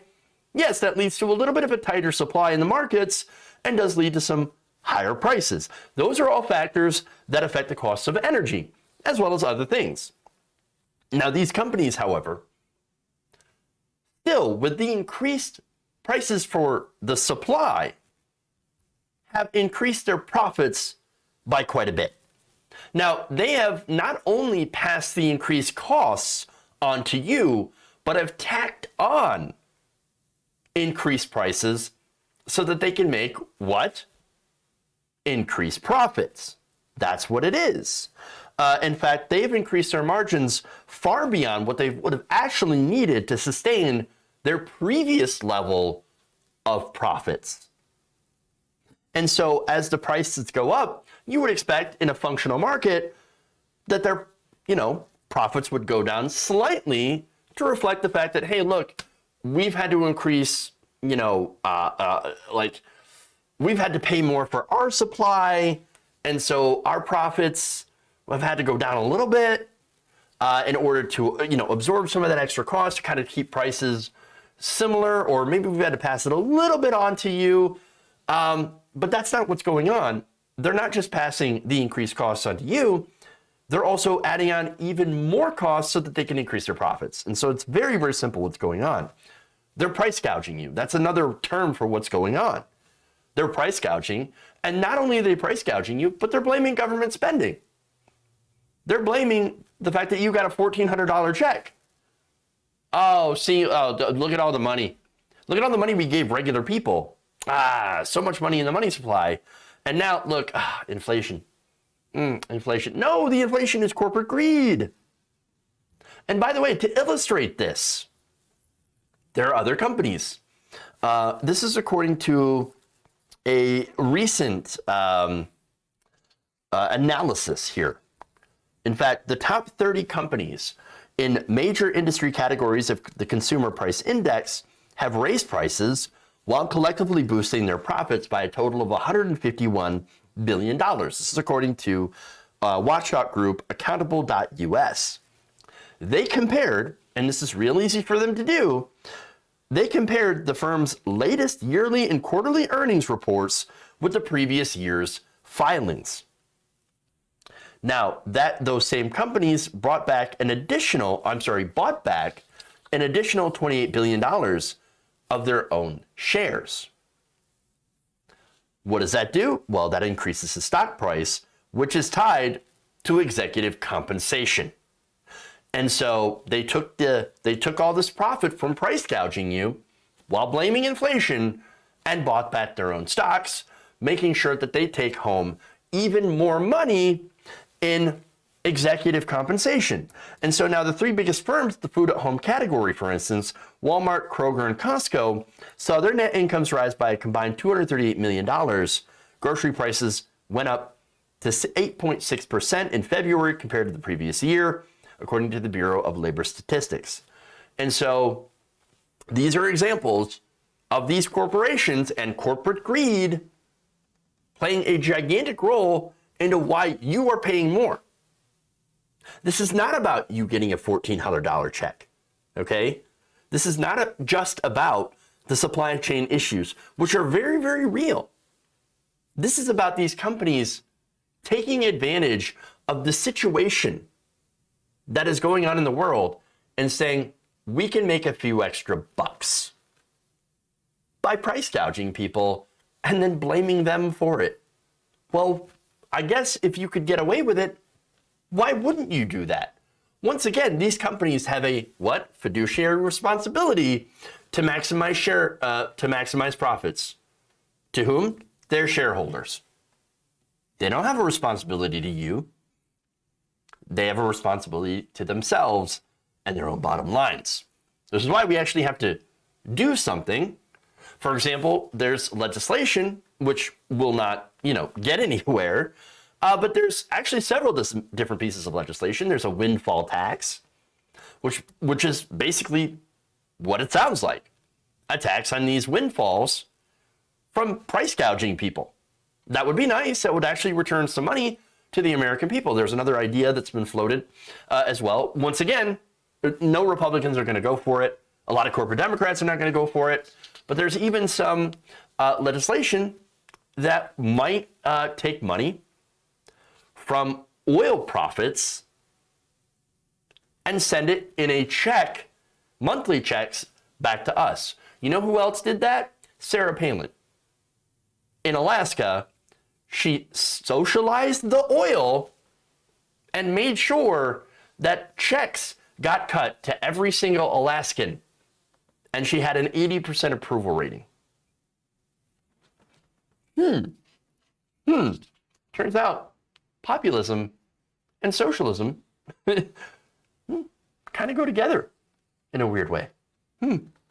yes, that leads to a little bit of a tighter supply in the markets and does lead to some higher prices. Those are all factors that affect the cost of energy, as well as other things. Now, these companies, however, still, with the increased prices for the supply, have increased their profits by quite a bit. Now, they have not only passed the increased costs onto you, but have tacked on increased prices so that they can make what? Increased profits. That's what it is. In fact, they've increased their margins far beyond what they would have actually needed to sustain their previous level of profits. And so as the prices go up, you would expect in a functional market that their, profits would go down slightly to reflect the fact that, hey, look, we've had to increase, we've had to pay more for our supply, and so our profits have had to go down a little bit in order to, absorb some of that extra cost to kind of keep prices similar, or maybe we've had to pass it a little bit on to you. But that's not what's going on. They're not just passing the increased costs onto you, they're also adding on even more costs so that they can increase their profits. And so it's very, very simple what's going on. They're price gouging you. That's another term for what's going on. They're price gouging, and not only are they price gouging you, but they're blaming government spending. They're blaming the fact that you got a $1,400 check. Oh, look at all the money. Look at all the money we gave regular people. So much money in the money supply. And now, look, inflation. Inflation. No, the inflation is corporate greed. And by the way, to illustrate this, there are other companies. This is according to a recent analysis here. In fact, the top 30 companies in major industry categories of the Consumer Price Index have raised prices while collectively boosting their profits by a total of $151 billion. This is according to watchdog group Accountable.us. They compared, and this is real easy for them to do, they compared the firm's latest yearly and quarterly earnings reports with the previous year's filings. Now, those same companies bought back an additional $28 billion of their own shares. What does that do? Well, that increases the stock price, which is tied to executive compensation. And so they took all this profit from price gouging you while blaming inflation and bought back their own stocks, making sure that they take home even more money in executive compensation. And so now the three biggest firms, the food at home category, for instance, Walmart, Kroger, and Costco, saw their net incomes rise by a combined $238 million. Grocery prices went up to 8.6% in February compared to the previous year, according to the Bureau of Labor Statistics. And so these are examples of these corporations and corporate greed playing a gigantic role into why you are paying more. This is not about you getting a $1,400 check, okay? This is not just about the supply chain issues, which are very, very real. This is about these companies taking advantage of the situation that is going on in the world and saying, we can make a few extra bucks by price gouging people and then blaming them for it. Well, I guess if you could get away with it, why wouldn't you do that? Once again, these companies have a fiduciary responsibility to maximize profits. To whom? Their shareholders. They don't have a responsibility to you. They have a responsibility to themselves and their own bottom lines. This is why we actually have to do something. For example, there's legislation which will not, get anywhere. But there's actually several different pieces of legislation. There's a windfall tax, which is basically what it sounds like. A tax on these windfalls from price gouging people. That would be nice. That would actually return some money to the American people. There's another idea that's been floated as well. Once again, no Republicans are going to go for it. A lot of corporate Democrats are not going to go for it. But there's even some legislation that might take money from oil profits and send it in a check, monthly checks, back to us. You know who else did that? Sarah Palin. In Alaska, she socialized the oil and made sure that checks got cut to every single Alaskan. And she had an 80% approval rating. Turns out populism and socialism kind of go together in a weird way.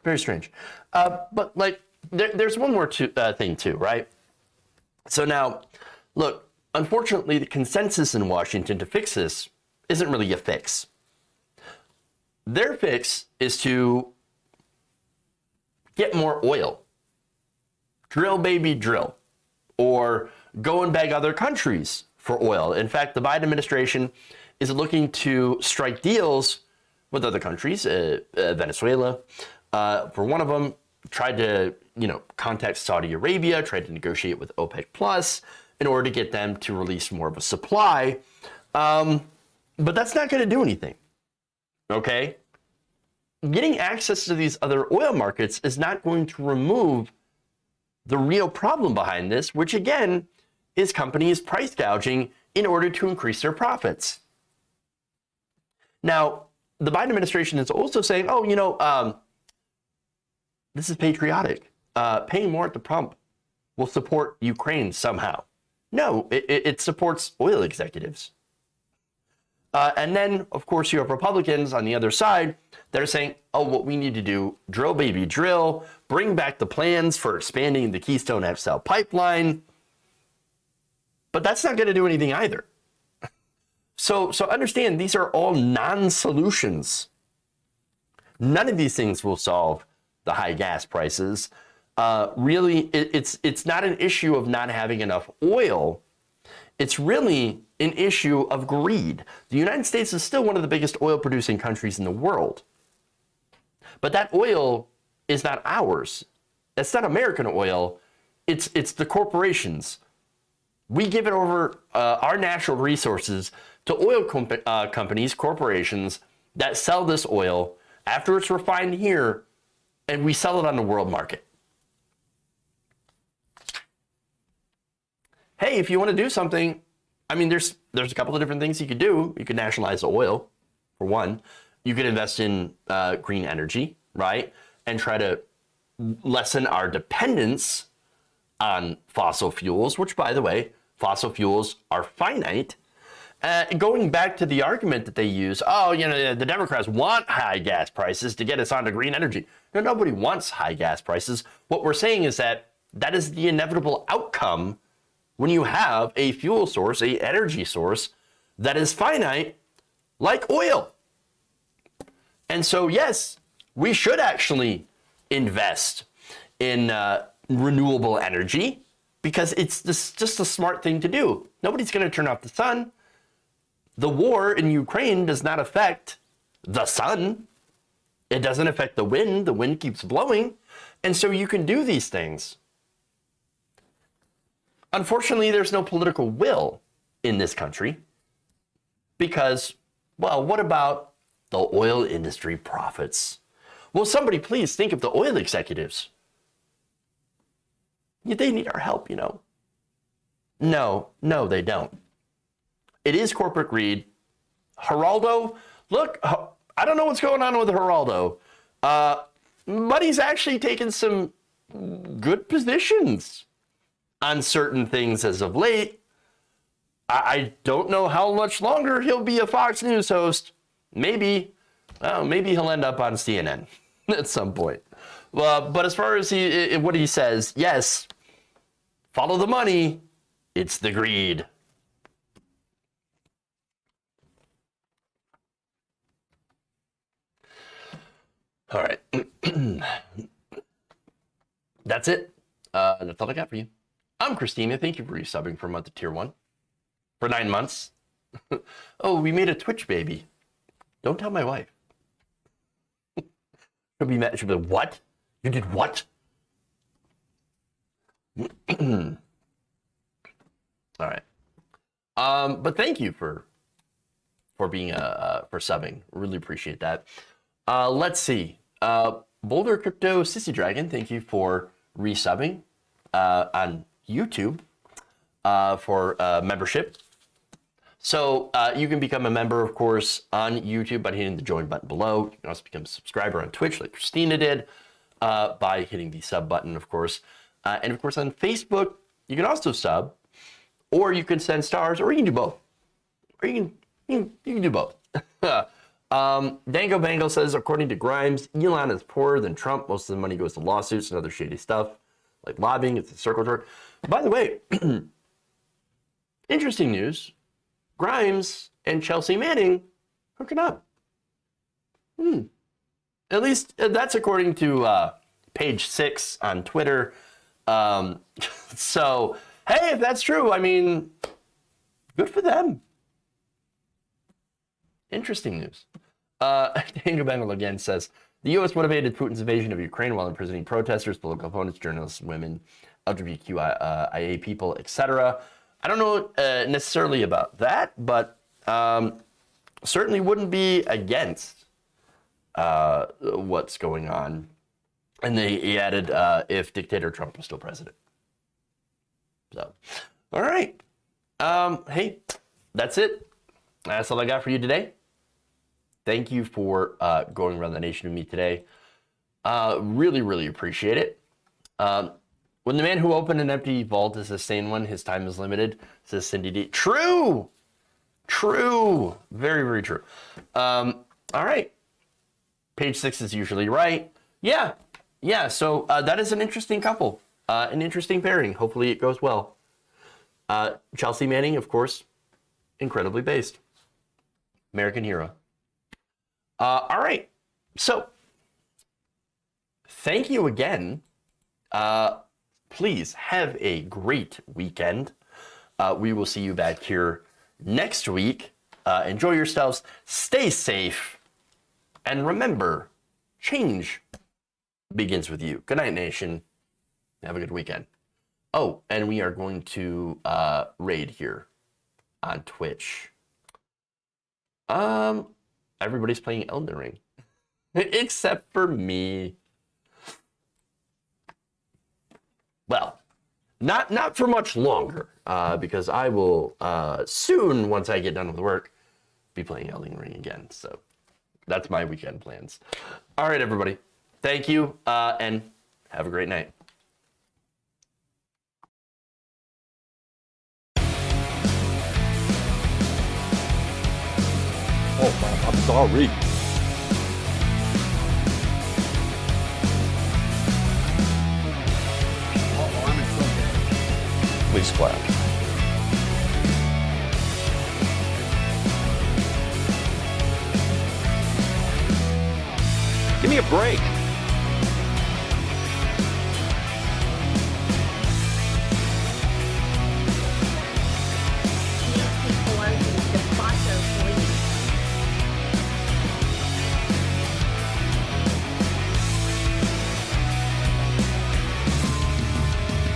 Very strange. But there's one more thing too, right? So now, look, unfortunately, the consensus in Washington to fix this isn't really a fix. Their fix is to get more oil. Drill, baby, drill. or go and beg other countries for oil. In fact, the Biden administration is looking to strike deals with other countries, Venezuela, for one of them, tried to, contact Saudi Arabia, tried to negotiate with OPEC Plus in order to get them to release more of a supply. But that's not going to do anything, okay? Getting access to these other oil markets is not going to remove the real problem behind this, which again is companies price gouging in order to increase their profits. Now, the Biden administration is also saying, this is patriotic. Paying more at the pump will support Ukraine somehow. No, it supports oil executives. And then, of course, you have Republicans on the other side that are saying, what we need to do, drill, baby, drill, bring back the plans for expanding the Keystone XL pipeline. But that's not going to do anything either. So understand, these are all non-solutions. None of these things will solve the high gas prices. Really, it's not an issue of not having enough oil. It's really an issue of greed. The United States is still one of the biggest oil producing countries in the world. But that oil is not ours. That's not American oil. It's the corporations. We give it over our natural resources to oil companies, corporations that sell this oil after it's refined here, and we sell it on the world market. Hey, if you want to do something, there's a couple of different things you could do. You could nationalize the oil, for one. You could invest in green energy, right? And try to lessen our dependence on fossil fuels, which, by the way, fossil fuels are finite. Going back to the argument that they use, the Democrats want high gas prices to get us onto green energy. No, nobody wants high gas prices. What we're saying is that is the inevitable outcome when you have a fuel source, a energy source that is finite, like oil. And so, yes, we should actually invest in renewable energy because it's just a smart thing to do. Nobody's going to turn off the sun. The war in Ukraine does not affect the sun. It doesn't affect the wind. The wind keeps blowing. And so you can do these things. Unfortunately, there's no political will in this country because, what about the oil industry profits? Will somebody please think of the oil executives? They need our help, No, they don't. It is corporate greed. Geraldo, look, I don't know what's going on with Geraldo, but he's actually taken some good positions on certain things as of late. I don't know how much longer he'll be a Fox News host. Maybe he'll end up on CNN at some point. But as far as what he says, yes, follow the money. It's the greed. All right. That's it. That's all I got for you. I'm Christina. Thank you for resubbing for a month of Tier 1. For 9 months. Oh, we made a Twitch baby. Don't tell my wife. She'll be mad. She'll be like, what? You did what? All right. But thank you for being for subbing. Really appreciate that. Let's see. Boulder Crypto Sissy Dragon, thank you for resubbing on YouTube for membership. So you can become a member, of course, on YouTube by hitting the join button below. You can also become a subscriber on Twitch like Christina did by hitting the sub button, of course. And of course, on Facebook, you can also sub, or you can send stars, or you can do both. Or you can do both. Dango Bango says, according to Grimes, Elon is poorer than Trump. Most of the money goes to lawsuits and other shady stuff, like lobbying. It's a circle jerk. By the way, interesting news. Grimes and Chelsea Manning hooking up. At least that's according to page 6 on Twitter. So, Hey, if that's true, I mean, good for them. Interesting news. Daniel Bengal again says, the U.S. motivated Putin's invasion of Ukraine while imprisoning protesters, political opponents, journalists, women, LGBTQIA people, etc. I don't know necessarily about that, but certainly wouldn't be against what's going on. And he added, if dictator Trump was still president. So, all right. Hey, that's it. That's all I got for you today. Thank you for going around the nation with me today. Really, really appreciate it. When the man who opened an empty vault is a sane one, his time is limited, says Cindy D. True! True! Very, very true. All right. Page 6 is usually right. Yeah. So that is an interesting couple. An interesting pairing. Hopefully it goes well. Chelsea Manning, of course, incredibly based. American hero. All right. So, thank you again. Please have a great weekend. We will see you back here next week. Enjoy yourselves. Stay safe. And remember, change begins with you. Good night, nation. Have a good weekend. Oh, and we are going to raid here on Twitch. Everybody's playing Elden Ring. Except for me. Well, not for much longer, because I will soon, once I get done with work, be playing Elden Ring again. So that's my weekend plans. All right, everybody. Thank you, and have a great night. Oh, I'm sorry. Please clap. Give me a break.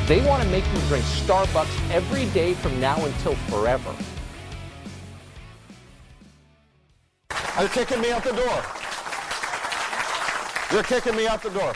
They want to make you drink Starbucks every day from now until forever. They're kicking me out the door. They're kicking me out the door.